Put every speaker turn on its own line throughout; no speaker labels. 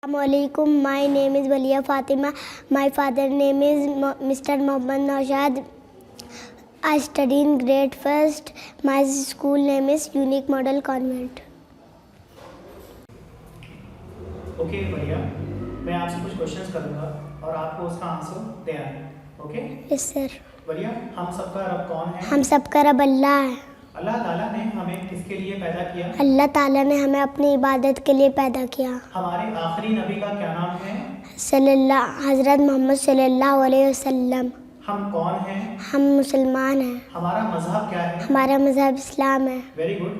Assalamualaikum. My name is Walia Fatima. My father name is Mr. Mohammad Naushad. I study in grade first. My school name is Unique Model Convent.
Okay बढ़िया, मैं आपसे कुछ questions करूंगा और आपको उसका answer देना है. ओके?
Yes sir.
बढ़िया. हम सबका रब कौन है?
हम सबका रब अल्लाह है.
अल्लाह ताला ने हमें किसके लिए पैदा किया?
अल्लाह ताला ने हमें अपनी इबादत के लिए पैदा किया.
हमारे आखिरी नबी का क्या नाम है?
हज़रत मोहम्मद सल्लल्लाहु अलैहि वसल्लम.
हम कौन हैं?
हम मुसलमान हैं.
हमारा मजहब क्या है?
हमारा मज़हब इस्लाम है.
Very good.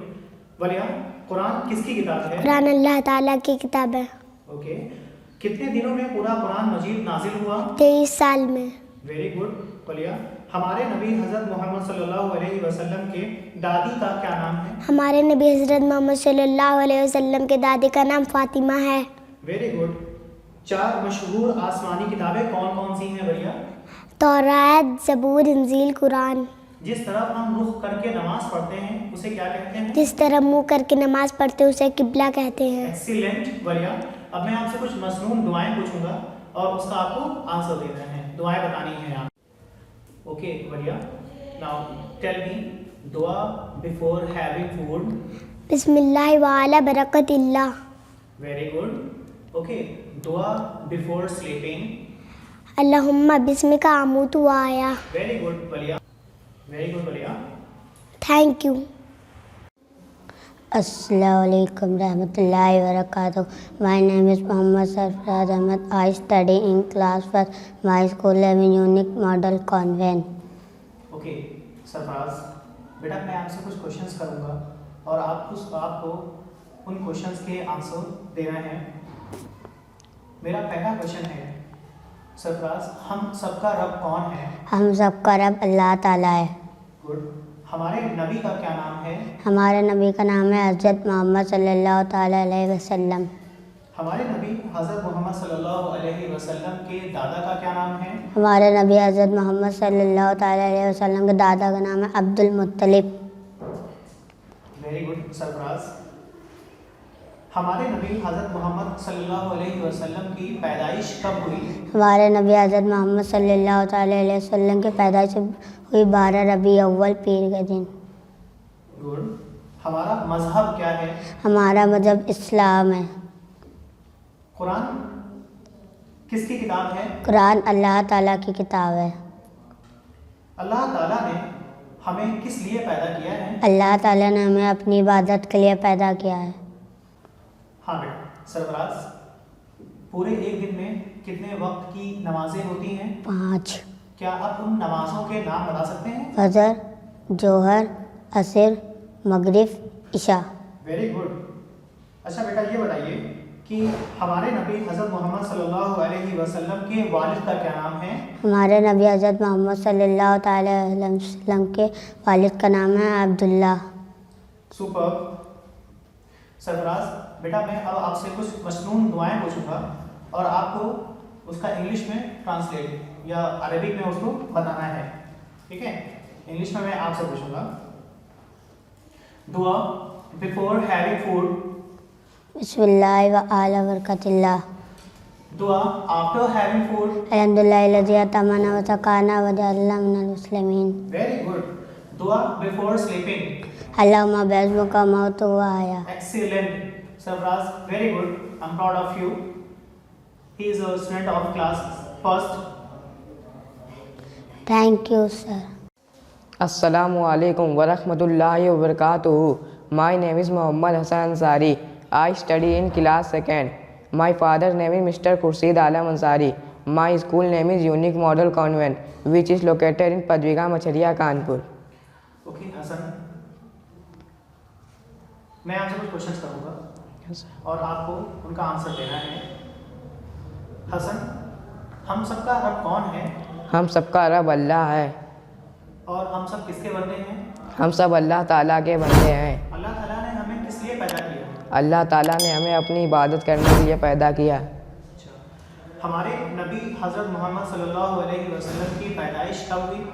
बढ़िया. कुरान किसकी किताब है?
कुरान अल्लाह ताला की किताब है.
ओके. कितने दिनों में पूरा कुरान मजीद नाजिल हुआ?
23 साल में.
Very good. बढ़िया. हमारे नबी हज़रत मोहम्मद सल्लल्लाहु अलैहि वसल्लम के दादी का क्या नाम है?
हमारे नबी हज़रत मोहम्मद सल्लल्लाहु अलैहि वसल्लम के दादी का नाम फातिमा है.
Very good. 4 मशहूर आसमानी किताबें कौन कौन सी हैं भैया?
तौरात, ज़बूर, इंजील, कुरान.
जिस तरफ हम रुख करके नमाज पढ़ते हैं उसे क्या कहते हैं?
जिस तरफ मुंह करके नमाज पढ़ते हैं उसे किबला कहते हैं.
एक्सीलेंट. बढ़िया. अब मैं आपसे कुछ मसनून दुआएं पूछूंगा और उसका आपको आंसर देना है. दुआएं बतानी है आप. ओके. बढ़िया. नाउ टेल मी दुआ बिफोर हैविंग फूड.
बिस्मिल्लाह व अला बरकतिल्लाह.
Very good. ओके. दुआ बिफोर स्लीपिंग.
अल्लाहुम्मा बिस्मिका अमूतु व अहया.
Very good. बढ़िया. Very good. बढ़िया.
Thank you.
Assalamualaikum warahmatullahi wabarakatuh. My name is Muhammad Sarfraz Ahmed. I study in class first. My school name is Unique Model Convent.
Okay. Sarfaraz बेटा, मैं आपसे कुछ क्वेश्चंस करूंगा और आपको उन क्वेश्चंस के आंसर देना है. मेरा पहला क्वेश्चन है सरफराज, हम सबका रब कौन है?
हम सबका रब अल्लाह ताला है.
गुड. हमारे नबी का क्या नाम है?
हमारे नबी का नाम है हज़रत मोहम्मद सल्लल्लाहु ताला अलैहि वसल्लम.
हमारे नबी हज़रत मोहम्मद सल्लल्लाहु अलैहि वसल्लम के दादा का क्या नाम है?
हमारे नबी हज़रत मोहम्मद सल्लल्लाहु ताला अलैहि वसल्लम के दादा का नाम है अब्दुल मुत्तलिब.
Very good Sarfaraz. हमारे नबी हज़रत मोहम्मद सल्लल्लाहु अलैहि वसल्लम की पैदाइश कब हुई?
हमारे नबी हज़रत मोहम्मद सल्लल्लाहु ताला अलैहि वसल्लम की पैदाइश हुई 12 रबी अव्वल पीर के दिन.
गुड. हमारा मजहब क्या है?
हमारा मज़हब इस्लाम है.
कुरान किसकी किताब है?
कुरान अल्लाह ताला की किताब है.
अल्लाह ताला ने हमें किस लिए पैदा किया है?
अल्लाह ताला ने हमें अपनी इबादत के लिए पैदा किया है.
हाँ बेटा. सरफराज, पूरे एक दिन में कितने वक्त की नमाजें होती हैं?
5.
क्या आप उन नमाजों के नाम बता सकते हैं?
फजर, जोहर, असर, मगरिब, इशा.
Very good. अच्छा बेटा, ये बताइए कि हमारे नबी हज़रत मोहम्मद सल्लल्लाहु अलैहि वसल्लम के वालिद का क्या नाम है?
हमारे नबी हज़रत मोहम्मद सल्लल्लाहु ताला अलैहि वसल्लम के वालिद का नाम है अब्दुल्ला.
सुपर. सरफराज बेटा, मैं अब आपसे कुछ मसनून दुआएं पूछूंगा और आपको उसका इंग्लिश में ट्रांसलेट या अरबिक में उसको बताना है. ठीक है? इंग्लिश में मैं आपसे पूछूंगा. दुआ बिफोर हैविंग फूड.
बिस्मिल्लाह व अला बरकतिल्लाह.
दुआ आफ्टर हैविंग फूड.
अल्हम्दुलिल्लाह लज़ी अतमना व सकाना व जअलना मिनल मुस्लिमीन.
Very good. दुआ बिफोर स्लीपिंग.
अल्लाहुम्मा बिस्मिका मौतु व अहया.
Excellent. Sarfraz, very good. I'm proud of you. He is a student of class first.
Thank you sir.
Assalamu alaikum wa rahmatullahi wa barakatuhu. My name is Muhammad Hassan Ansari. I study in class second. My father's name is Mr. Khurshid Alam Ansari. My school name is Unique Model Convent, which is located in Padviga Machariya, Kanpur.
Okay, Hasan, मैं आपसे कुछ questions करूंगा और आपको उनका answer देना है. हसन, हम सबका रब कौन है?
हम सबका रब अल्लाह है.
और हम सब किसके बंदे हैं?
हम सब अल्लाह ताला के बंदे हैं.
अल्लाह ताला ने हमें किस लिए पैदा किया?
अल्लाह ताला ने हमें अपनी इबादत करने के लिए पैदा किया.
अच्छा. हमारे नबी हज़रत मोहम्मद सल्लल्लाहु अलैहि वसल्लम की पैदाइश कब हुई?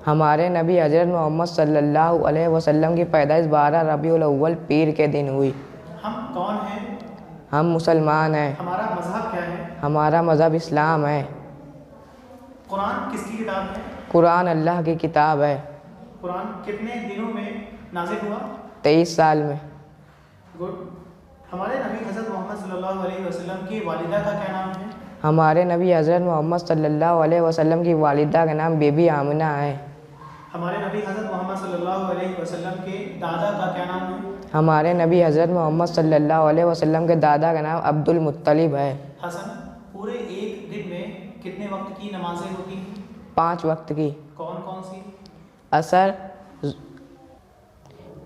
हमारे नबी हज़रत मोहम्मद सल्लल्लाहु अलैहि वसल्लम की पैदाइश 12 रबीउल अव्वल पीर के दिन हुई.
हम कौन हैं?
हम मुसलमान हैं।
हमारा मजहब क्या है?
हमारा मज़हब इस्लाम है।
कुरान किसकी किताब है?
कुरान अल्लाह की किताब है।
कुरान कितने दिनों में नाजिल हुआ?
23 साल में।
गुड। हमारे नबी हज़रत मोहम्मद सल्लल्लाहु अलैहि वसल्लम की वालिदा का क्या नाम है?
हमारे नबी हज़रत मोहम्मद सल्लल्लाहु अलैहि वसल्लम की वालिदा का नाम बीबी आमिना है।
हमारे नबी हज़रत मोहम्मद सल्लल्लाहु अलैहि वसल्लम के दादा का क्या नाम है?
हमारे नबी हज़रत मोहम्मद सल्लल्लाहु अलैहि वसल्लम के दादा का नाम अब्दुल मुत्तलिब है।
हसन, पूरे एक दिन में कितने वक्त की नमाजें होती हैं?
5 वक्त की।
कौन कौन सी?
असर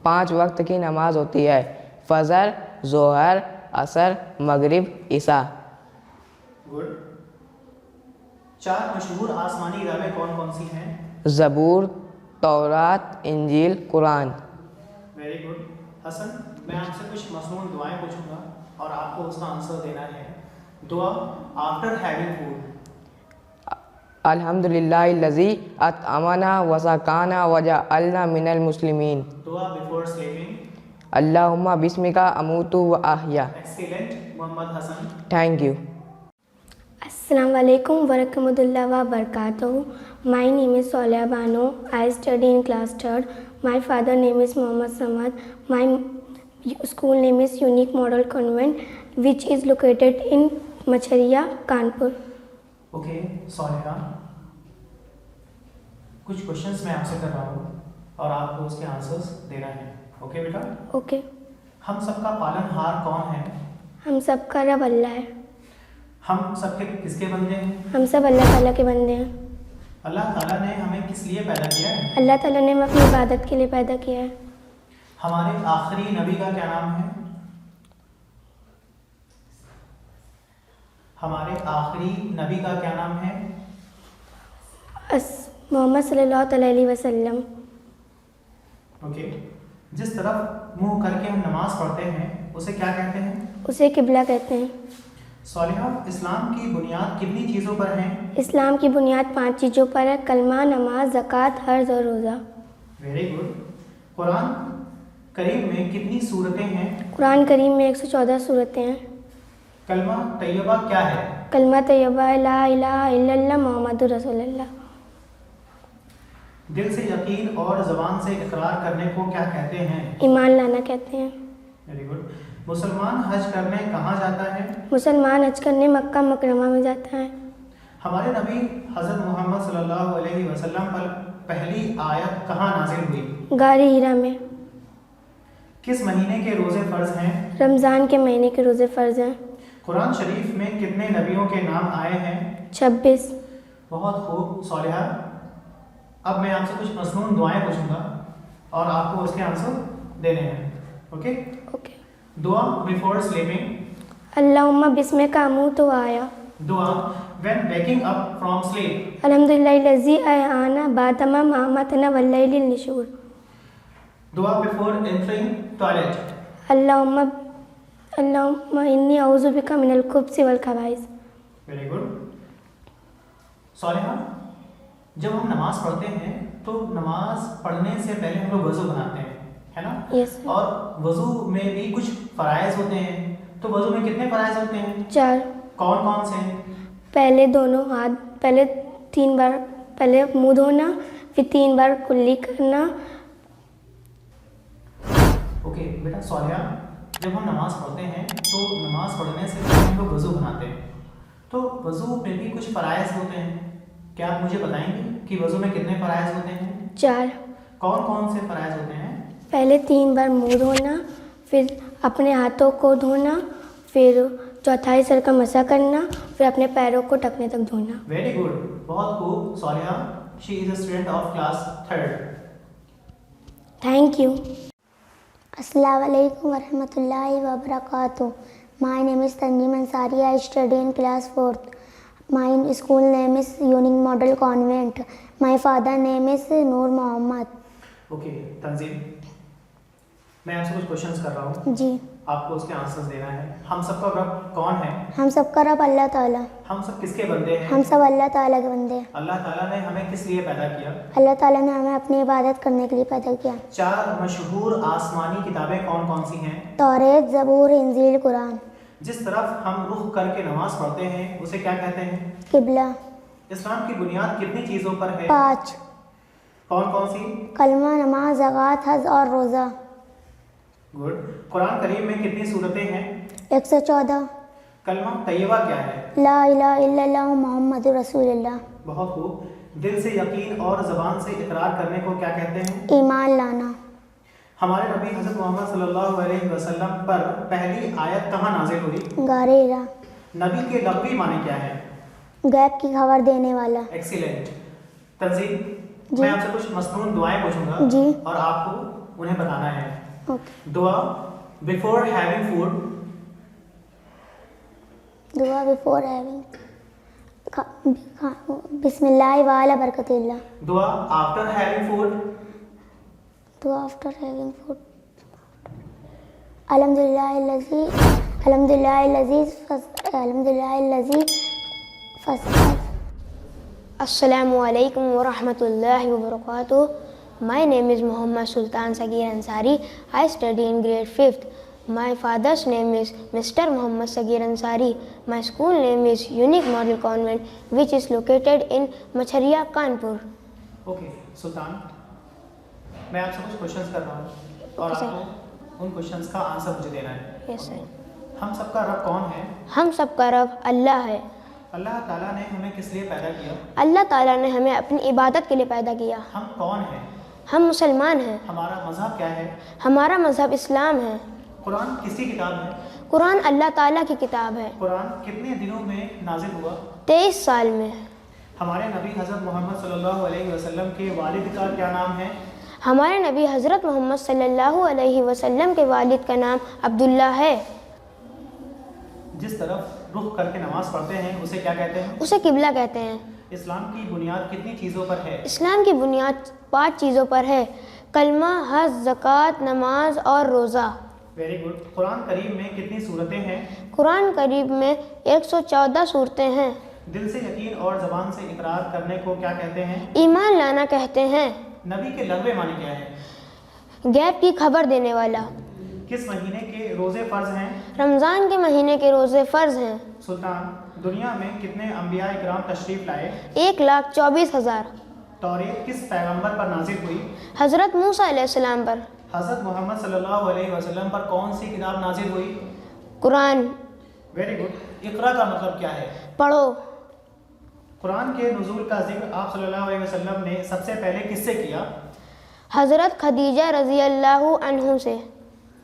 5 वक्त की नमाज होती है। फजर, जोहर, असर, मगरिब, इशा।
गुड। 4 मशहूर आसमानी किताबें कौन कौन सी हैं?
ज़बूर, तौरात, इंजील, कुरान।
Very good. हसन, मैं आपसे कुछ मसनून दुआएं पूछूंगा और आपको उसका आंसर देना है। दुआ आफ्टर हैविंग फूड।
अल्हम्दुलिल्लाहिल्लज़ी अतअमना वसकाना वजअलना मिनल मुस्लिमीन।
दुआ बिफोर स्लीपिंग।
अल्लाहुम्मा बिस्मिका अमूतु व अहया।
Excellent Mohammad Hasan.
Thank you.
Assalamu alaikum warahmatullahi wabarakatuh. My name is Solia Banu. I study in class 3rd. My father name is Mohammad Samad. My school name is Unique Model Convent, which is located in Machariya, Kanpur.
Okay Sonia, कुछ questions मैं आपसे कर रहा हूँ और आपको उसके answers देना है। ओके बेटा?
Okay.
हम सबका पालनहार कौन है?
हम सबका रब अल्लाह है।
हम सबके किसके बंदे हैं?
हम सब अल्लाह ताला के बंदे हैं।
अल्लाह ताला ने हमें किस लिए पैदा किया है?
अल्लाह ताला ने हमें अपनी इबादत के लिए पैदा किया है।
हमारे आखिरी नबी का क्या नाम है? हमारे आखिरी नबी का क्या नाम है?
मोहम्मद सल्लल्लाहु अलैहि वसल्लम।
ओके। जिस तरफ मुंह करके हम नमाज पढ़ते हैं उसे क्या कहते हैं?
उसे किबला कहते हैं।
सोलिहा, इस्लाम की बुनियाद कितनी चीज़ों पर है?
इस्लाम की बुनियाद 5 चीज़ों पर है: कलमा, नमाज, ज़कात, हज और रोज़ा।
Very good. कुरान करीम में कितनी सूरतें हैं?
कुरान करीम में 114 सूरतें हैं।
कलमा तैयबा क्या है?
कलमा तैयबा ला इलाहा इल्लल्लाह मुहम्मदुर रसूलुल्लाह।
दिल से यकीन और ज़बान से इकरार करने को क्या कहते हैं?
ईमान लाना कहते हैं।
Very good. मुसलमान हज करने कहाँ जाता है?
मुसलमान हज करने मक्का मुकरमा में जाता है।
हमारे नबी हज़रत मोहम्मद सल्लल्लाहु अलैहि वसल्लम पर पहली आयत कहाँ नाजिल हुई?
गारे हीरा में।
किस महीने के रोज़े फ़र्ज हैं?
रमज़ान के महीने के रोज़े फ़र्ज हैं।
कुरान शरीफ में कितने नबियों के नाम आए हैं?
26।
बहुत खूब सोलिहा। अब मैं आपसे कुछ मसनून दुआएं पूछूंगा और आपको उसके आंसर देने हैं। ओके?
ओके।
दुआ बिफोर स्लीपिंग।
अल्लाहुम्मा बिस्मिका अमूतु व अहया।
दुआ when waking up from sleep.
अल्हम्दुलिल्लाहिल्लज़ी अहयाना बादमा मामतना वल्लैलिन निशूर।
दुआ बिफोर एंटरिंग टॉयलेट।
अल्लाहुम्मा इन्नी औज़ु बिका मिनल खुब्सी वल खबाइस।
Very good. सोलिहा, जब हम नमाज पढ़ते हैं तो नमाज पढ़ने से पहले हम लोग वज़ू बनाते हैं, है ना?
Yes, sir.
और वज़ू में भी कुछ फ़राइज़ होते हैं, तो वज़ू में कितने फ़राइज़ होते हैं?
4।
कौन कौन से?
पहले दोनों हाथ, पहले 3 बार, पहले मुंह धोना, फिर 3 बार कुल्ली करना।
ओके बेटा सोलिहा, जब हम नमाज पढ़ते हैं तो नमाज पढ़ने से पहले हम लोग वज़ू बनाते हैं, तो वज़ू में भी कुछ फ़राइज़ होते हैं। क्या आप मुझे बताएंगे कि वज़ू में कितने फ़राइज़ होते हैं?
4।
कौन कौन से फ़राइज़ होते हैं?
पहले 3 बार मुंह धोना, फिर अपने हाथों को धोना, फिर चौथाई सर का मसा करना, फिर अपने पैरों को टखने तक धोना।
वेरी गुड, बहुत खूब Soliha. She is a student of class 3rd।
Thank you.
Assalamu alaikum warahmatullahi wabarakatuh. My name is Tanjeem Ansari. I study in class 4th. My school name is Unique Model Convent. My father name is Noor Mohammad.
Okay Tanzeem, मैं आपसे कुछ questions कर रहा हूँ,
जी।
आपको उसके answers देना है। हम सबका रब कौन है?
हम सबका रब अल्लाह ताला।
हम सब किसके बंदे हैं?
हम सब अल्लाह ताला के बंदे हैं।
अल्लाह ताला ने हमें किस लिए पैदा किया?
अल्लाह ताला ने हमें अपनी इबादत करने के लिए पैदा किया।
4 मशहूर आसमानी किताबें कौन कौन सी हैं?
तौरेत, ज़बूर, इंजील, कुरान।
जिस तरफ हम रुख करके नमाज पढ़ते हैं उसे क्या कहते हैं?
किबला।
इस्लाम की बुनियाद कितनी चीज़ों पर है?
5।
कौन कौन सी?
कलमा, नमाज, ज़कात, हज और रोज़ा।
गुड। कुरान करीम में कितनी सूरतें हैं?
114।
कलमा तैयबा क्या है?
ला इलाहा इल्लल्लाह मुहम्मद रसूलुल्लाह।
बहुत खूब। दिल से यकीन और ज़बान से इकरार करने को क्या कहते हैं?
ईमान लाना।
हमारे नबी हज़रत मोहम्मद सल्लल्लाहु अलैहि वसल्लम पर पहली आयत कहाँ नाजिल हुई?
गारे हिरा।
नबी के लफ़्ज़ी माने क्या है?
गैब की खबर देने वाला।
एक्सीलेंट। तंजीम,
जी।
मैं आपसे कुछ मसनून दुआएं पूछूंगा
जी।
और आपको उन्हें बताना है।
ओके।
दुआ बिफोर हैविंग फूड।
दुआ बिफोर हैविंग बिस्मिल्लाह वाला बरकतिल्लाह।
दुआ आफ्टर हैविंग फूड।
दुआ आफ्टर हैविंग फूड अल्हम्दुलिल्लाहिल्लज़ी
Assalamu alaikum wa rahmatullahi wa barakatuh. My name is Muhammad Sultan Sagir Ansari. I study in grade 5th. My father's name is Mr. Muhammad Sagir Ansari. My school name is Unique Model Convent, which is located in Machharia, Kanpur.
Okay Sultan, मैं आपसे कुछ questions कर रहा हूँ और
Okay, sir.
आपको उन questions का आंसर मुझे देना है।
Yes, sir.
हम सबका रब कौन है?
हम सबका रब अल्लाह है।
अल्लाह ताला ने हमें किस लिए पैदा किया?
अल्लाह ताला ने हमें अपनी इबादत के लिए पैदा किया।
हम कौन हैं?
हम मुसलमान हैं।
हमारा मज़हब क्या है?
हमारा मज़हब इस्लाम है।
कुरान किसकी किताब है?
कुरान अल्लाह ताला की किताब है।
कुरान कितने दिनों में नाजिल हुआ?
23 साल में।
हमारे नबी हज़रत मोहम्मद सल्लल्लाहु अलैहि वसल्लम के वालिद का क्या नाम है?
हमारे नबी हज़रत मोहम्मद सल्लल्लाहु अलैहि वसल्लम के वालिद का नाम अब्दुल्ला है।
जिस तरफ रुख करके नमाज पढ़ते हैं उसे क्या कहते हैं?
उसे किबला कहते हैं।
इस्लाम की बुनियाद कितनी चीज़ों पर है?
इस्लाम की बुनियाद 5 चीज़ों पर है: कलमा, हज, ज़कात, नमाज और रोज़ा।
Very good. कुरान करीम में कितनी सूरतें हैं?
कुरान करीब में 114 सूरतें हैं।
दिल से यकीन और ज़बान से इकरार करने को क्या कहते हैं?
ईमान लाना कहते हैं।
नबी के लग़्वे माने क्या है?
गैब की खबर देने वाला।
किस महीने के रोज़े फ़र्ज़ हैं?
रमज़ान के महीने के रोज़े फ़र्ज़ हैं।
सुल्तान, दुनिया में कितने अंबिया इकराम तशरीफ़ लाए?
1,24,000।
तौरेत किस पैगंबर पर नाजिल हुई?
हज़रत मूसा अलैहिस्सलाम पर।
हज़रत मोहम्मद सल्लल्लाहु अलैहि वसल्लम पर कौन सी किताब नाजिल हुई?
कुरान।
Very good. इकरा का मतलब क्या है?
पढ़ो।
कुरान के नुज़ूल का जिक्र आप सल्लल्लाहु अलैहि वसल्लम ने सबसे पहले किससे किया?
हज़रत खदीजा रज़ी अल्लाहु अन्हु से।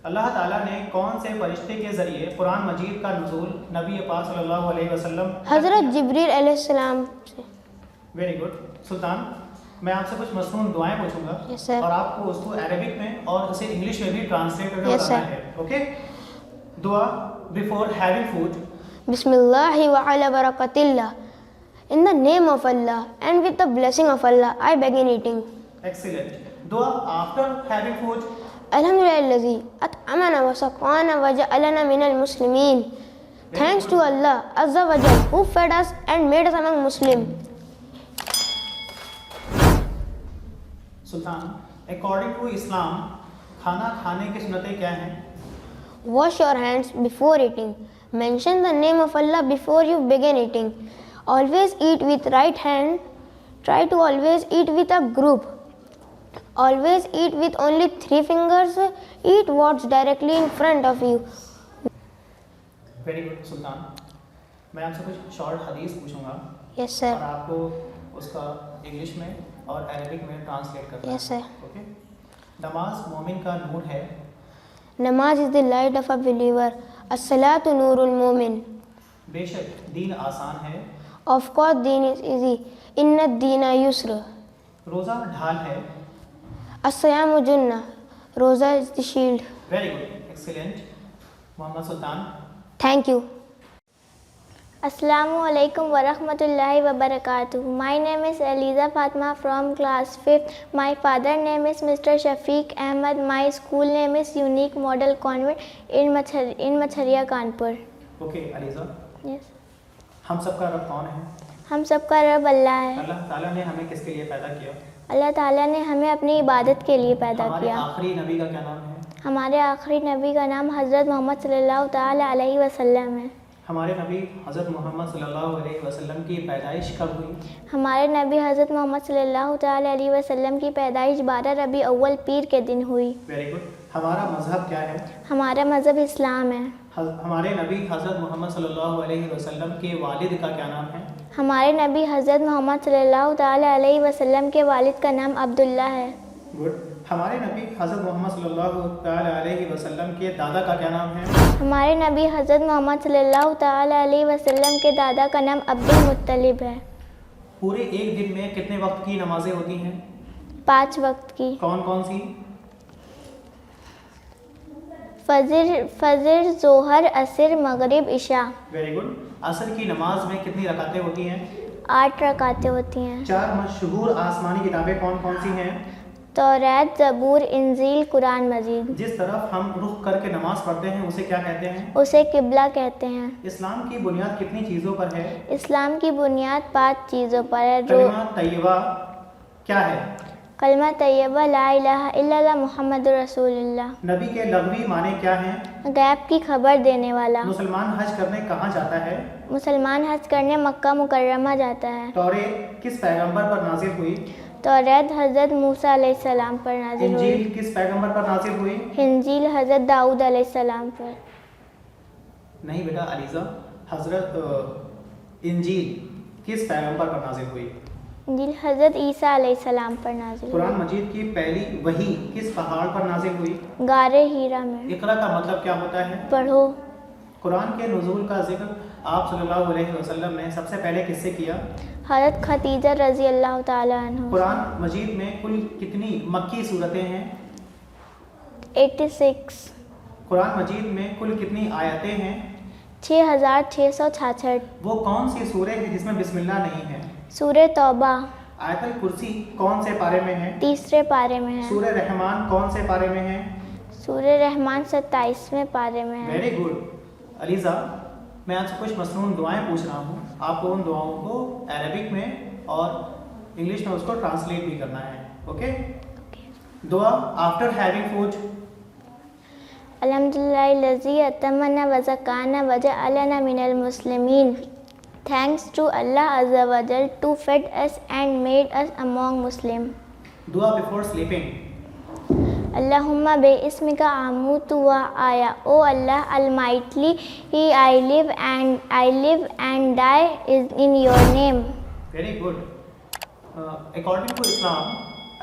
अल्लाह ताला ने कौन से फरिश्ते के ज़रिए कुरान मजीद का नुज़ूल नबी पाक सल्लल्लाहु अलैहि वसल्लम
हज़रत जिब्रील अलैहिस्सलाम से।
Very good. सुल्तान, मैं आपसे कुछ मसनून दुआएं पूछूंगा
Yes, sir.
और आपको उसको अरबिक में और उसे इंग्लिश में भी ट्रांसलेट करके
Yes,
बताना
sir.
है। ओके? दुआ बिफोर हैविंग फूड।
बिस्मिल्लाहि व अला बरकतिल्लाह। In the name of Allah and with the blessing of Allah, I begin eating.
Excellent. दुआ after having food.
Alhamdulillahilladzi at'amana wa saqana wa ja'alana minal muslimin. Thanks to Allah Azza wa Jal who fed us and made us among Muslim.
Sultan, according to Islam खाना खाने की सुन्नतें क्या हैं?
Wash your hands before eating. Mention the name of Allah before you begin eating. Always eat with right hand. Try to always eat with a group. Always eat with only 3 fingers. Eat what's directly in front of you.
Very good. Sultan, मैं आपसे कुछ short हदीस पूछूंगा
Yes, sir.
और आपको उसका English में और अरबिक में ट्रांसलेट करना
Yes,
है।
sir.
ओके? नमाज मोमिन का नूर है।
Namaz is the light of a believer. As-salatu nurul mu'min.
बेशक दीन आसान है।
Of course, deen is easy. Inna deena yusra.
रोज़ा ढाल है।
As-siyamu junnah. Roza is the shield.
Very good, excellent. Mohammad Sultan,
Thank you.
Assalamu alaikum wa rahmatullahi wa barakatuh. My name is Eliza Fatma from class 5th. My father name is Mr. Shafiq Ahmed. My school name is Unique Model Convent in Machharia, Kanpur.
Okay Aliza,
Yes.
हम सबका रब कौन है?
हम सबका रब अल्लाह है।
अल्लाह ताला ने हमें किसके लिए पैदा किया?
अल्लाह ताला ने हमें अपनी इबादत के लिए पैदा
हमारे
किया।
आखिरी नबी का क्या नाम है?
ہمارے آخری نبی کا نام حضرت محمد صلی اللہ تعالیٰ علیہ وسلم ہے.
ہمارے نبی حضرت محمد صلی اللہ علیہ وسلم کی پیدائش کب ہوئی؟
ہمارے نبی حضرت محمد صلی اللہ تعالیٰ علیہ وسلم کی پیدائش 12 ربیع اول پیر کے دن ہوئی.
Very good. ہمارا مذہب کیا ہے؟
ہمارا مذہب اسلام ہے.
ہمارے نبی حضرت محمد صلی اللہ علیہ وسلم کے والد کا کیا نام ہے؟
ہمارے نبی حضرت محمد صلی اللہ تعالیٰ علیہ وسلم کے والد کا نام عبداللہ ہے.
گڈ. ہمارے نبی حضرت محمد صلی اللہ تعالیٰ علیہ وسلم کے دادا کا کیا نام ہے؟
ہمارے نبی حضرت محمد صلی اللہ تعالیٰ علیہ وسلم کے دادا کا نام عبد المطلب ہے.
پورے ایک دن میں کتنے وقت کی نمازیں ہوتی ہیں؟
5 وقت کی.
کون کون سی؟
فجر، ظہر، عصر، مغرب، عشاء.
Very good. عصر کی نماز میں کتنی رکعتیں ہوتی ہیں؟
8 رکعتیں ہوتی ہیں.
4 مشہور آسمانی کتابیں کون کون سی ہیں؟
توریت، زبور، انجیل، قرآن مجید.
جس طرف ہم رخ کر کے نماز پڑھتے ہیں اسے کیا کہتے ہیں؟
اسے قبلہ کہتے ہیں.
اسلام کی بنیاد کتنی چیزوں پر ہے؟
اسلام کی بنیاد 5 چیزوں پر ہے.
کلمہ طیبہ کیا ہے؟
کلمہ طیبہ لا الہ الا اللہ محمد رسول اللہ.
نبی کے لغوی معنی کیا ہیں؟
غیب کی خبر دینے والا.
مسلمان حج کرنے کہاں جاتا ہے؟
مسلمان حج کرنے مکہ مکرمہ جاتا ہے.
توریت کس پیغمبر پر نازل ہوئی؟
توریت حضرت موسیٰ علیہ السلام پر نازل ہوئی.
انجیل کس پیغمبر پر نازل ہوئی؟
انجیل حضرت داؤد علیہ السلام پر.
نہیں بیٹا علیزہ، حضرت انجیل کس پیغمبر پر نازل ہوئی؟
انجیل حضرت عیسیٰ علیہ السلام پر نازل ہوئی.
قرآن مجید کی پہلی وحی کس پہاڑ پر نازل ہوئی؟
غار ہیرا میں.
اقرا کا مطلب کیا ہوتا ہے؟
پڑھو.
قرآن کے نزول کا ذکر آپ صلی اللہ علیہ وسلم نے سب سے پہلے کس سے کیا؟
حضرت خدیجہ رضی اللہ تعالیٰ عنہ.
قرآن مجید میں کل کتنی مکی صورتیں ہیں؟
86.
قرآن مجید میں کل کتنی آیتیں ہیں؟
6666.
وہ کون سی سورہ ہے جس میں بسم اللہ نہیں ہے؟
سورہ توبہ.
آیت الکرسی کون سے پارے میں ہے؟
3 پارے میں ہے.
سورہ رحمان کون سے پارے میں ہے؟
سورہ رحمان 27 پارے میں ہے.
Very good. علیزہ، میں آپ سے کچھ مصنون دعائیں پوچھ رہا ہوں. آپ کو ان دعاؤں کو عربک میں اور انگلش میں اس کو ٹرانسلیٹ بھی کرنا ہے. اوکے؟ دعا آفٹر ہیونگ فوڈ.
الحمدللہ الذی اتمنا وزکانا وجعلنا من المسلمین. Thanks to Allah Azza wa Jal to fed us and made us among Muslim.
دعا before sleeping.
Allahumma bi ismika amutu wa aya. Oh Allah Almighty, I live and die is in your name.
Very good. According to Islam,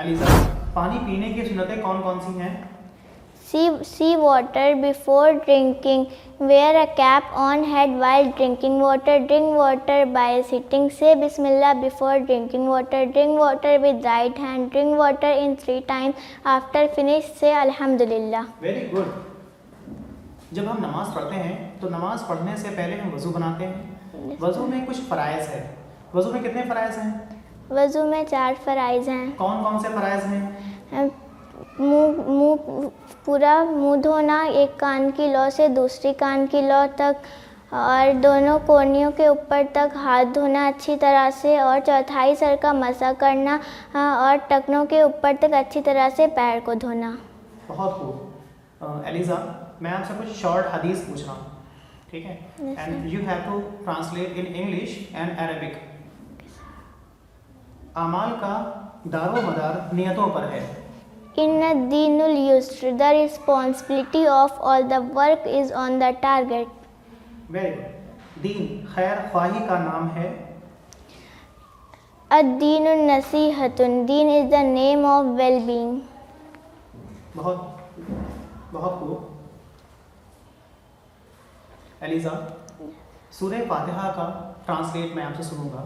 Alizeh, پانی پینے کی سنتیں کون کون سی ہیں؟
See water before drinking. Wear a cap on head while drinking water. Drink water by sitting. Say Bismillah before drinking water. Drink water with right hand. Drink water in 3 times. After finish, say Alhamdulillah.
Very good. جب ہم نماز پڑھتے ہیں تو نماز پڑھنے سے پہلے ہم وضو بناتے ہیں. وضو میں کچھ فرائض ہے. وضو میں کتنے فرائض ہیں؟
وضو میں 4 فرائض ہیں.
کون کون سے فرائض ہیں؟
پورا منہ دھونا، ایک کان کی لو سے دوسری کان کی لو تک، اور دونوں کونیوں کے اوپر تک ہاتھ دھونا اچھی طرح سے، اور چوتھائی سر کا مسح کرنا، اور ٹکنوں کے اوپر تک اچھی طرح سے پیر کو دھونا.
بہت خوب. علیزہ، میں آپ سے کچھ شارٹ حدیث پوچھ رہا ہوں، ٹھیک ہے؟ And you have to translate in English and Arabic. اعمال کا دار و مدار نیتوں پر ہے.
ان الدین اليسر. The responsibility of all the work is on the target.
Very good. دین خیر خواہی کا نام ہے.
الدین النصیحۃ. دین is the name of well-being.
بہت خوب. علیزہ، سورہ فاتحہ کا ٹرانسلیٹ میں آپ سے سنوں گا.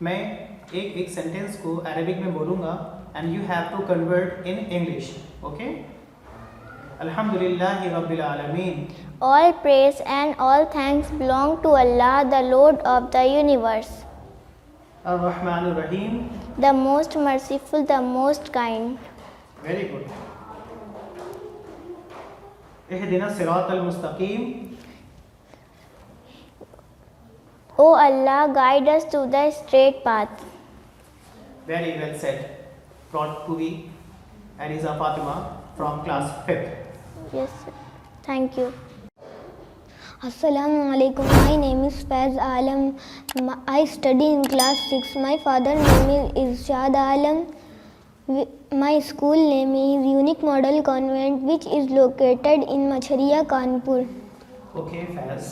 میں ایک سینٹینس کو عربک میں بولوں گا and you have to convert in English. Okay? Alhamdulillahi Rabbil Alameen.
All praise and all thanks belong to Allah, the Lord of the universe.
Ar-Rahman Ar-Rahim.
The most merciful, the most kind.
Very good. Ihdina Sirat al-Mustaqim.
Oh Allah, guide us to the straight path.
Very well said. Brought to the Aliza Fatima from class 5th.
Yes, sir. Thank you. Assalamu alaikum. My name is Faiz Alam. I study in class 6. My father name is Irshad Alam. My school name is Unique Model Convent, which is located in Machariya, Kanpur.
Okay, Faiz,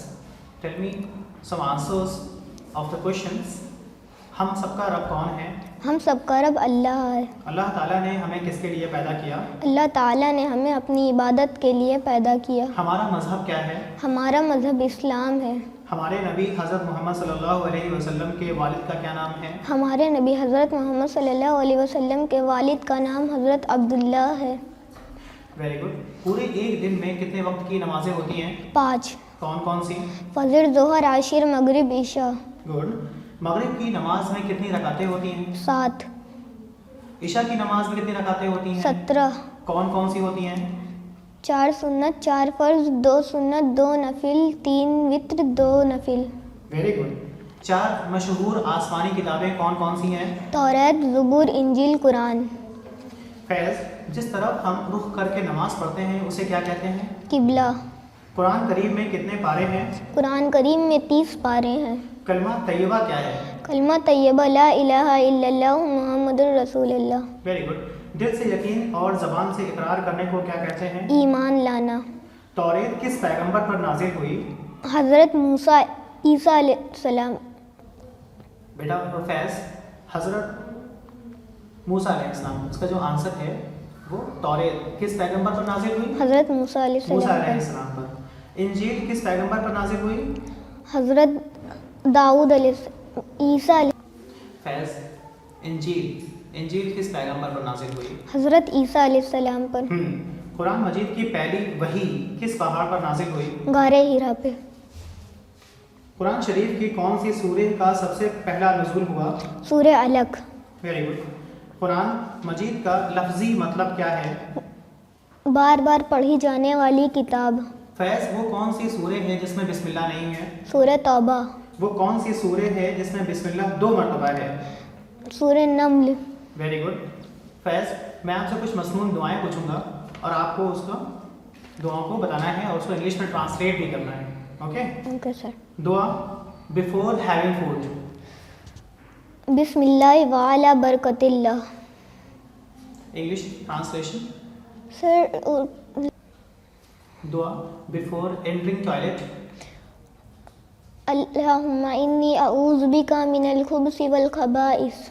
tell me some answers of the questions. हम सबका रब कौन है?
हम सबका रब अल्लाह है.
अल्लाह ताला ने हमें किसके लिए पैदा किया?
अल्लाह ताला ने हमें अपनी इबादत के लिए पैदा किया.
हमारा मजहब क्या है?
हमारा मज़हब इस्लाम है.
हमारे नबी हज़रत मोहम्मद सल्लल्लाहु अलैहि वसल्लम के वालिद का क्या नाम है?
हमारे नबी हज़रत मोहम्मद सल्लल्लाहु अलैहि वसल्लम के वालिद का नाम हज़रत अब्दुल्ला है.
Very good. पूरे एक दिन में कितने वक्त की नमाजें होती हैं?
5.
कौन कौन सी?
फजर, ज़ोहर, आशिर, मगरिब, ईशा.
गुड. मगरिब की नमाज में कितनी रकातें होती हैं?
7.
ईशा की नमाज में कितनी रकातें होती हैं?
17.
कौन कौन सी होती हैं?
4 सुन्नत, 4 फ़र्ज, 2 सुन्नत, 2 नफिल, 3 वित्र, 2 नफिल.
Very good. 4 मशहूर आसमानी किताबें कौन कौन सी हैं?
तौरात, ज़बूर, इंजील, कुरान.
फैज़, जिस तरफ हम रुख करके नमाज पढ़ते हैं उसे क्या कहते हैं?
किबला.
कुरान करीम में कितने पारे हैं?
कुरान करीम में 30 पारे हैं.
कलमा तैयबा क्या है?
कलमा तैयबा ला इलाहा इल्लल्लाह मुहम्मदुर रसूलुल्लाह.
Very good. दिल से यकीन और ज़बान से इकरार करने को क्या कहते हैं?
ईमान लाना.
तौरेत किस पैगंबर पर नाजिल हुई?
हज़रत मूसा ईसा अलैहिस्सलाम.
बेटा फैज़, हज़रत मूसा अलैहिस्सलाम, उसका जो आंसर है वो तौरेत किस पैगंबर पर नाजिल हुई?
हज़रत मूसा
मूसा
अलैहिस्सलाम.
अलैहिस्सलाम पर. इंजील किस पैगंबर पर नाजिल हुई?
हज़रत दाऊद ईसा
फैज़, इंजील किस पैगंबर पर नाजिल हुई?
हज़रत ईसा अलैहिस्सलाम पर.
कुरान मजीद की पहली वही किस पहाड़ पर नाजिल हुई?
गारे हीरा पे.
कुरान शरीफ की कौन सी सूरह का सबसे पहला नुज़ूल हुआ?
सूरह अलक.
Very good. कुरान मजीद का लफ्ज़ी मतलब क्या है?
बार बार पढ़ी जाने वाली किताब.
फैज़, वो कौन सी सूरह है जिसमें बिस्मिल्लाह नहीं है?
सूरह तौबा.
वो कौन सी सूरह है जिसमें बिस्मिल्लाह 2 मरतबा है?
सूरह नम्ल.
Very good. फैज़, मैं आपसे कुछ मसनून दुआएं पूछूंगा और आपको उसको दुआओं को बताना है और उसको इंग्लिश में ट्रांसलेट भी करना है. ओके?
Okay sir.
दुआ बिफोर हैविंग फूड.
बिस्मिल्लाह व अला बरकतिल्लाह.
English translation.
सर
दुआ बिफोर एंटरिंग टॉयलेट.
अल्लाहुम्मा इन्नी अऊज़ु बिका मिनल खुब्सी वल खबाइस.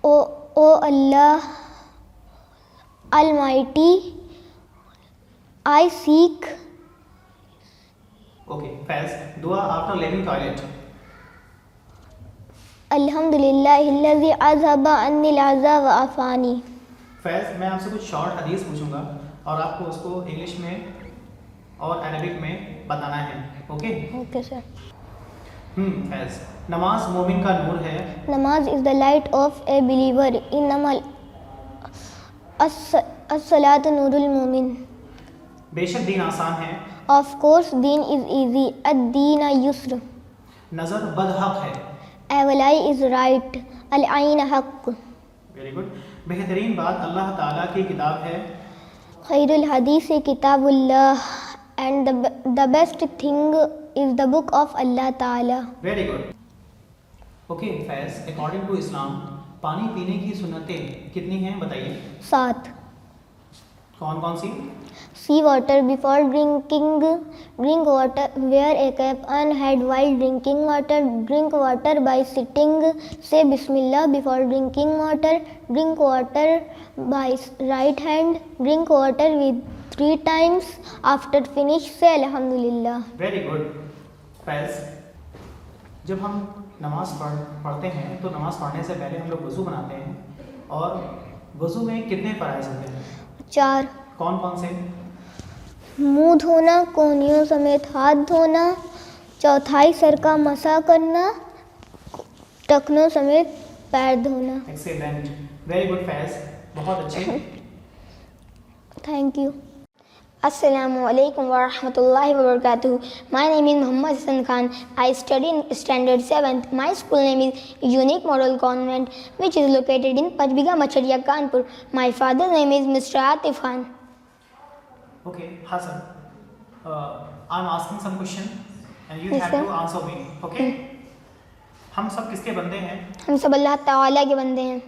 O Allah Almighty, I seek.
Okay Faiz, दुआ आफ्टर लिविंग टॉयलेट.
अल्हम्दुलिल्लाहिल्लज़ी अज़हबा अन्निल अज़ा व आफ़ानी.
फैज़, मैं आपसे कुछ शॉर्ट हदीस पूछूंगा और आपको उसको इंग्लिश में और अरबिक में बताना है. ओके?
Okay sir.
फैज़, नमाज मोमिन का नूर है.
नमाज is the light of a believer. इन्नमल अस्सलातु नूरुल मोमिन.
बेशक दीन आसान है.
ऑफ कोर्स दीन इज़ ईजी. अद-दीन युस्र.
नज़र बदहक है.
एवल आई इज़ राइट. अल आइन हक.
Very good. बेहतरीन बात अल्लाह ताला की किताब है.
खैरुल हदीस किताबुल्लाह and the best thing is the book of Allah ताला.
Very good. Okay Faiz, according to Islam पानी पीने की सुन्नतें कितनी हैं बताइए?
7.
कौन कौन सी?
See water before drinking. Drink water wear a cap on head while drinking water. Drink water by sitting. Say बिस्मिल्लाह before drinking water. Drink water by right hand. Drink water with 3 times. After finish say अल्हम्दुलिल्लाह.
Very good. फैज़, जब हम नमाज पढ़ते हैं तो नमाज पढ़ने से पहले हम लोग वज़ू बनाते हैं और वज़ू में कितने फ़राइज़ होते हैं?
4.
कौन कौन से?
मुंह धोना, कोहनियों समेत हाथ धोना, चौथाई सर का मसा करना, टखनों समेत पैर धोना.
एक्सीलेंट. वेरी गुड फैज़, बहुत अच्छे.
Thank you.
Assalamu alaikum wa rahmatullahi wa barakatuh. My name is Muhammad Hassan Khan. I study in standard 7th. My school name is Unique Model Convent, which is located in Pachbiga, Machariya, Kanpur. My father's name is Mr. Atif Khan.
Okay, Hassan, I'm asking some question and you
Yes,
have
sir.
to answer me. Okay? हम सब किसके बंदे हैं?
हम सब अल्लाह ताला के बंदे हैं।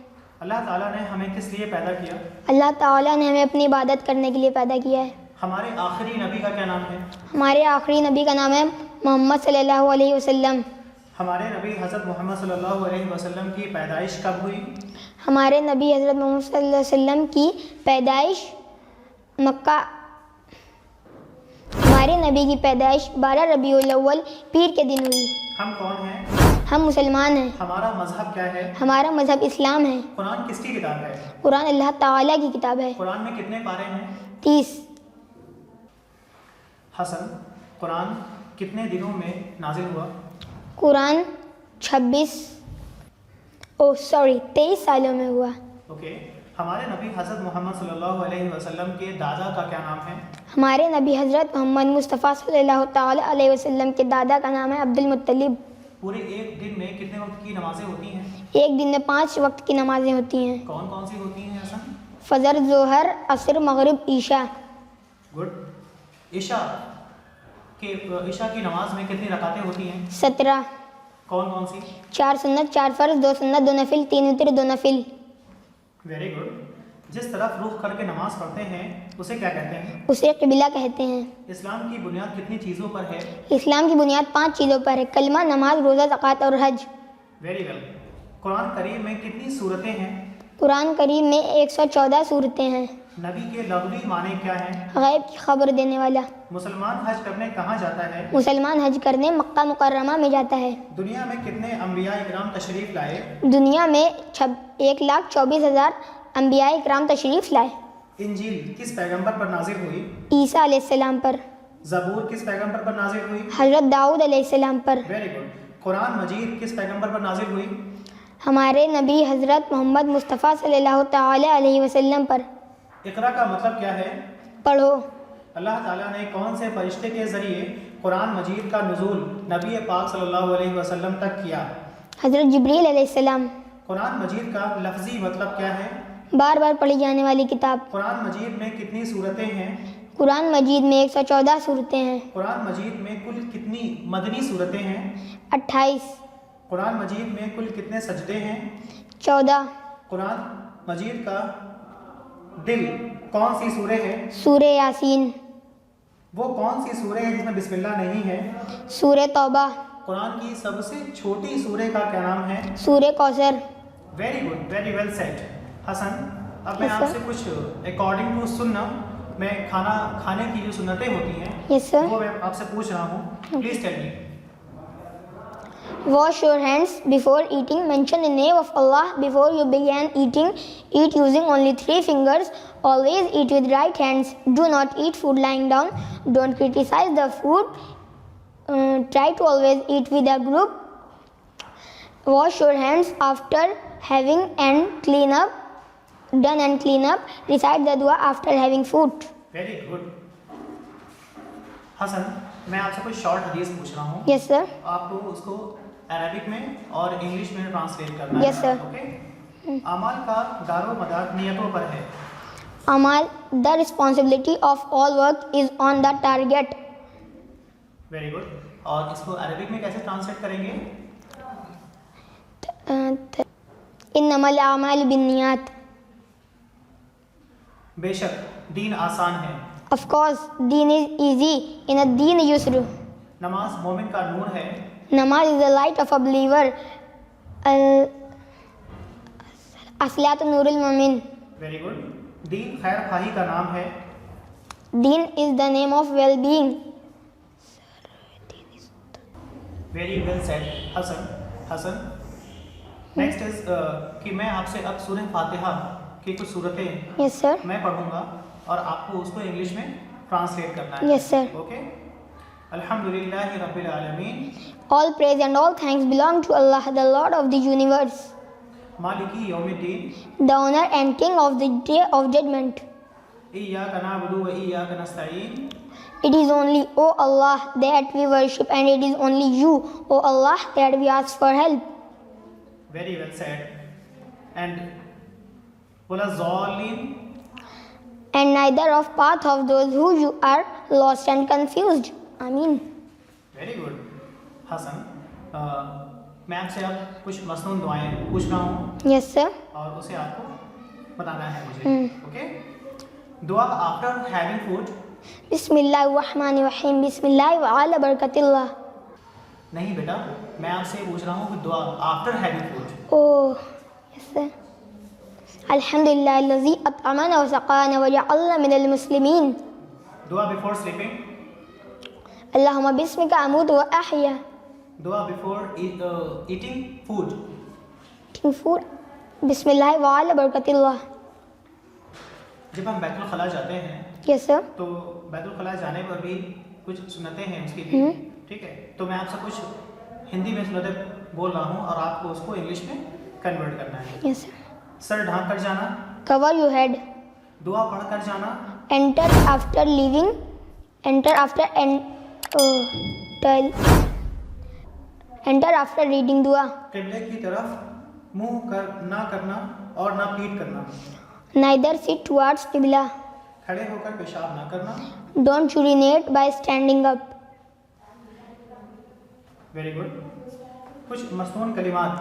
अल्लाह ताला ने हमें किस लिए पैदा किया?
अल्लाह ताला ने हमें अपनी इबादत करने के लिए पैदा किया है।
हमारे आखिरी नबी का क्या नाम है?
हमारे आखिरी नबी का नाम है मोहम्मद सल्लल्लाहु अलैहि वसल्लम।
हमारे नबी हज़रत मोहम्मद सल्लल्लाहु अलैहि वसल्लम की पैदाइश कब हुई?
हमारे नबी हज़रत मोहम्मद सल्लल्लाहु अलैहि वसल्लम की पैदाइश मक्का हमारे नबी की पैदाइश 12 रबीउल अव्वल पीर के दिन हुई।
हम कौन हैं?
हम मुसलमान हैं।
हमारा मजहब क्या है?
हमारा मज़हब इस्लाम है।
कुरान किसकी किताब है?
कुरान अल्लाह ताला की किताब है।
कुरान में कितने पारे हैं?
30।
हसन, कुरान कितने दिनों में नाजिल हुआ?
कुरान 23 सालों में हुआ।
ओके, हमारे नबी हज़रत मोहम्मद सल्लल्लाहु अलैहि वसल्लम के दादा का क्या नाम है?
हमारे नबी हज़रत मोहम्मद मुस्तफ़ा सल्लल्लाहु ताला अलैहि वसल्लम के दादा का नाम है अब्दुल मुत्तलिब।
पूरे एक दिन में कितने वक्त की नमाजें होती हैं?
एक दिन में 5 वक्त की नमाजें होती हैं।
कौन कौन सी होती हैं हसन?
फजर, जोहर, असर, मगरिब, ईशा।
गुड। ईशा की नमाज में कितनी रकातें होती हैं?
17।
कौन कौन सी?
4 सुन्नत, 4 फ़र्ज़, 2 सुन्नत, 2 नफिल, 3 वितर, 2 नफिल।
Very good. जिस तरफ रुख करके नमाज पढ़ते हैं उसे क्या कहते हैं?
उसे क़िबला कहते हैं।
इस्लाम की बुनियाद कितनी चीज़ों पर है?
इस्लाम की बुनियाद 5 चीज़ों पर है: कलमा, नमाज, रोज़ा, ज़कात और हज।
Very well. कुरान करीम में कितनी सूरतें हैं?
कुरान करीम में 114 सूरतें हैं।
नबी के लग़वी माने क्या हैं?
गैब की खबर देने वाला।
मुसलमान हज करने कहाँ जाता है?
मुसलमान हज करने मक्का मुकर्रमा में जाता है।
दुनिया में कितने अम्बिया इकराम तशरीफ़ लाए?
दुनिया में 1,24,000 अम्बिया इकराम तशरीफ़ लाए।
इंजील किस पैगंबर पर नाजिल हुई?
ईसा अलैहिस्सलाम पर।
ज़बूर किस पैगंबर पर नाजिल हुई?
हज़रत दाऊद अलैहिस्सलाम पर।
Very good. कुरान मजीद किस पैगंबर पर नाजिल हुई?
हमारे नबी हज़रत मोहम्मद मुस्तफ़ा सल्लल्लाहु ताला अलैहि वसल्लम पर।
इक़रा का मतलब क्या है?
पढ़ो।
अल्लाह ताला ने कौन से फरिश्ते के ज़रिए कुरान मजीद का नुज़ूल नबी पाक सल्लल्लाहु अलैहि वसल्लम तक किया?
हज़रत जिब्रील अलैहिस्सलाम।
कुरान मजीद का लफ्ज़ी मतलब क्या है?
बार बार पढ़ी जाने वाली किताब।
कुरान मजीद में कितनी सूरतें हैं?
कुरान मजीद में 114 सूरतें हैं।
कुरान मजीद में कुल कितनी मदनी सूरतें हैं?
28।
कुरान मजीद में कुल कितने सजदे हैं?
14।
कुरान मजीद का दिल कौन सी सूरह है?
सूरे यासीन।
वो कौन सी सूरह है जिसमें बिस्मिल्लाह नहीं है?
सूरे तौबा।
कुरान की सबसे छोटी सूरह का क्या नाम है?
सूरे कौसर।
Very good, very well said. Hasan, अब मैं
Yes, sir.
आपसे कुछ अकॉर्डिंग टू सुन्ना मैं खाने की जो सुन्नतें होती हैं
Yes, sir.
वो मैं आपसे पूछ रहा हूँ। Please tell me.
Wash your hands before eating. Mention the name of Allah before you begin eating. Eat using only 3 fingers. Always eat with right hands. Do not eat food lying down. Don't criticize the food. Try to always eat with a group. Wash your hands after having and clean up. Done and clean up. Recite the dua after having food.
Very good. Hasan, मैं आपसे कुछ short हदीस पूछ रहा हूँ।
Yes, sir.
आपको उसको Arabic में और इंग्लिश में ट्रांसलेट करना
Yes,
है।
sir.
ओके। अमाल का दारो मदार नियतों पर है।
Amal, the responsibility of all work is on the target.
Very good. और इसको अरबिक में कैसे ट्रांसलेट करेंगे?
इन्नमल आमाल बिन्नियात।
बेशक दीन आसान है।
Of course, deen is easy. In a deen yusr.
नमाज मोमिन का नूर है।
Namaz is the light of a believer. असलात नूरुल मोमिन.
Very good. दीन खैर खाही का नाम है।
Deen is the name of well-being.
Very well said Hasan. Next is कि मैं आपसे अब सूरह फातिहा की कुछ सूरतें
Yes, sir.
मैं पढ़ूंगा और आपको उसको इंग्लिश में ट्रांसलेट करना है।
Yes, sir.
ओके। अल्हम्दुलिल्लाहि रब्बिल आलमीन।
All praise and all thanks belong to Allah, the Lord of the universe,
Maliki यौमिद्दीन।
the owner and king of the day of judgment.
इय्याका नअबुदु व इय्याका नस्तईन।
It is only, O Allah, that we worship, and it is only you, O Allah, that we ask for help.
Very well said. And वला ज़ालिन।
and neither of path of those who you are lost and confused. Ameen.
Very good Hasan. मैं आपसे अब कुछ मसनून दुआएं पूछ रहा हूँ
Yes, sir.
और उसे आपको बताना है मुझे। ओके? दुआ after having food.
Bismillahirrahmanirrahim. Bismillah wa ala barakatillah.
नहीं बेटा, मैं आपसे पूछ रहा हूँ कि दुआ after having food.
Oh, yes, sir. Alhamdulillah allazi at'amana wa saqana wa ja'alna min al-muslimin.
दुआ before sleeping.
Allahumma bismika amutu wa ahya.
दुआ before eating food.
Eating food. Bismillah wa ala barakatillah.
जब हम बैतुल खला जाते हैं
Yes, sir.
तो बैतुल खला जाने पर भी कुछ सुन्नतें हैं उसकी भी, ठीक है? तो मैं आपसे कुछ हिंदी में सुन्नतें बोल रहा हूँ और आपको उसको इंग्लिश में कन्वर्ट करना है।
Yes, sir.
सर ढांक कर जाना,
Cover your head.
दुआ पढ़ कर जाना,
Enter after leaving. Enter after Enter after reading dua.
किबले की तरफ मुंह कर ना करना और ना पीठ करना,
Neither sit towards qibla.
खड़े होकर पेशाब ना करना।
Don't urinate by standing up.
Very good. कुछ मसनून कलिमात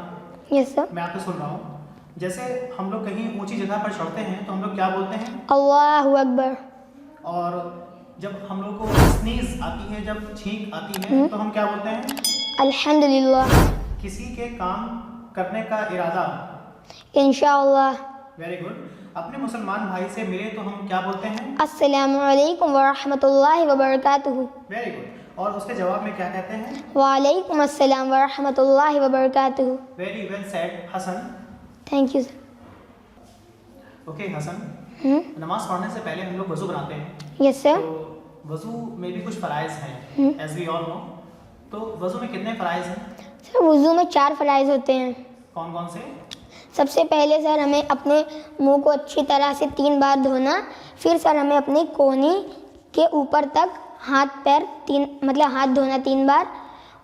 Yes, sir.
मैं आपको सुन रहा हूँ। जैसे हम लोग कहीं ऊंची जगह पर चढ़ते हैं तो हम लोग क्या बोलते हैं?
Allahu Akbar.
और जब हम लोग को स्नीज आती है, जब छींक आती है तो हम क्या बोलते हैं?
Alhamdulillah.
किसी के काम करने का इरादा।
Inshallah.
Very good. अपने मुसलमान भाई से मिले तो हम क्या बोलते हैं?
Assalamu alaikum wa rahmatullahi wa barakatuhu.
Very good. और उसके जवाब में क्या कहते हैं?
Wa alaikum assalam wa rahmatullahi wa barakatuhu.
Very well said Hasan.
Thank you, sir.
Okay Hasan, नमाज पढ़ने से पहले हम लोग वजू बनाते हैं।
Yes, sir.
तो वजू में भी कुछ फ़राइज़ हैं, एज वी ऑल नो। तो वजू में कितने फ़राइज़ हैं?
सर वुज़ू में 4 फ़राइज़ होते हैं।
कौन कौन से?
सबसे पहले सर हमें अपने मुंह को अच्छी तरह से 3 बार धोना, फिर सर हमें अपनी कोहनी के ऊपर तक हाथ पैर हाथ धोना 3 बार,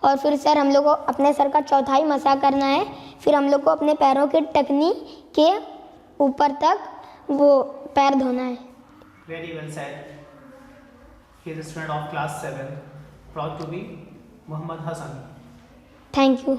और फिर सर हम लोग को अपने सर का चौथाई मसा करना है, फिर हम लोग को अपने पैरों की टखनी के ऊपर तक वो पैर धोना है।
Very well said. He is student of class 7, proud to be Mohammad Hasan.
Thank you.